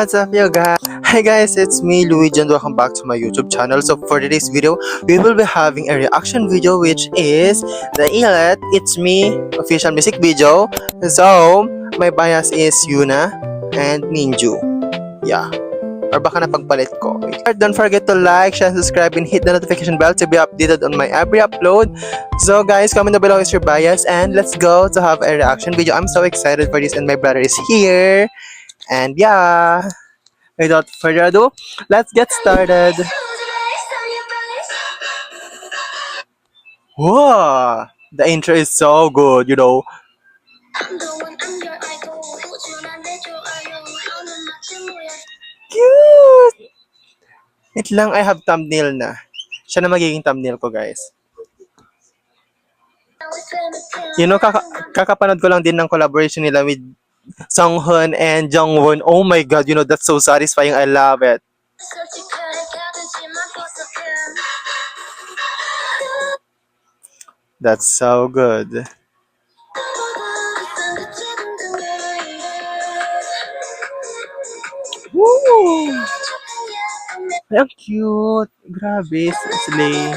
what's up you guys? Hi guys, it's me Luigi and welcome back to my YouTube channel. So for today's video, we will be having a reaction video which is the Elite It's Me official music video. So, my bias is Yuna and Minju. Yeah. Or baka napagpalit ko. Don't forget to like, share, and subscribe, and hit the notification bell to be updated on my every upload. So guys, comment down below is your bias and let's go to have a reaction video. I'm so excited for this and my brother is here. And yeah, without further ado, let's get started. Whoa, the intro is so good, you know. Cute! Wait lang, I have thumbnail na. Siya na magiging thumbnail ko, guys. You know, kakapanood ko lang din ng collaboration nila with Songhoon and Jungwon. Oh my god, you know, that's so satisfying. I love it. That's so good. Woo! Ay, ang cute. Grabe, slay.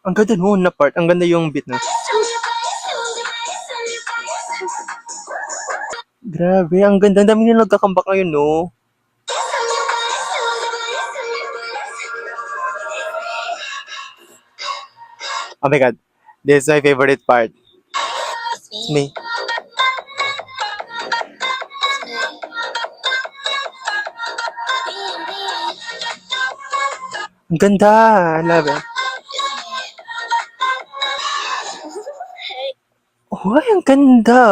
Ang ganda noon na part. Ang ganda yung beat na. Grabe, ang ganda. Ang dami nila nagkakambak ngayon, no? Oh my god. This is my favorite part. It's me. Ang ganda. I love it. Uy, ang ganda.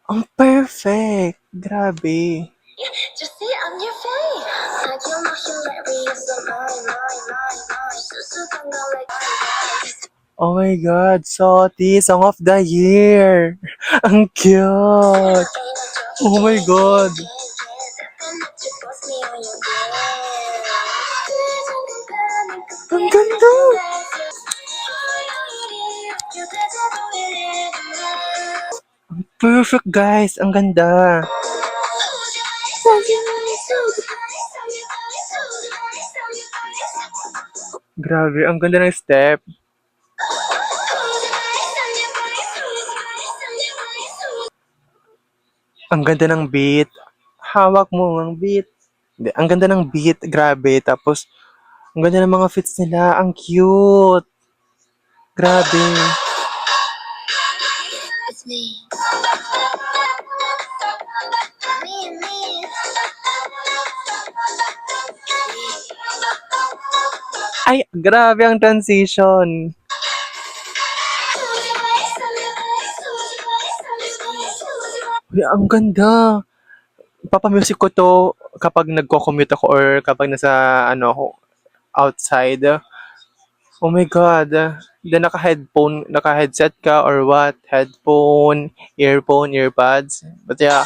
Ang perfect. Grabe. Oh my god, Soti, Song of the Year. Ang cute. Oh my god. Ang ganda. Perfect guys, ang ganda. Grabe, ang ganda ng step. Ang ganda ng beat. Hawak mo ang beat. Ang ganda ng beat, grabe. Tapos, ang ganda ng mga fits nila. Ang cute. Grabe. It's me. Ay, grabe ang transition. Uy, ang ganda. Papamusic ko to kapag nagko-commute ako or kapag nasa ako outside. Oh my god. Then naka-headset ka or what? Headphone, earpods. But yeah.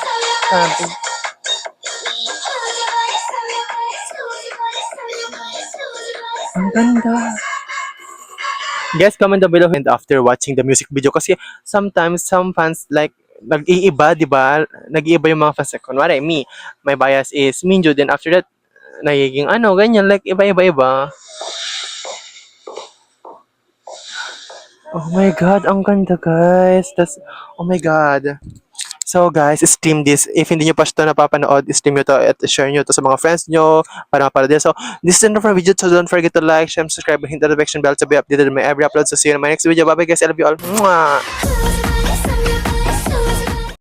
Ang ganda. Guys, comment down below and after watching the music video kasi sometimes some fans like nag-iiba, di ba? Nag-iiba yung mga fans. Kunwari, my bias is Minju. Then after that, nagiging ganyan. Like, iba-iba. Oh my god, ang ganda guys. Oh my god. So guys, stream this. If hindi nyo pa ito napapanood, stream nyo to at share nyo to sa mga friends nyo para mapanood din. So, this is the end of our video. So, don't forget to like, share, subscribe, and hit the notification bell to be updated on my every upload. So, see you in my next video. Bye-bye guys. I love you all. Mwah!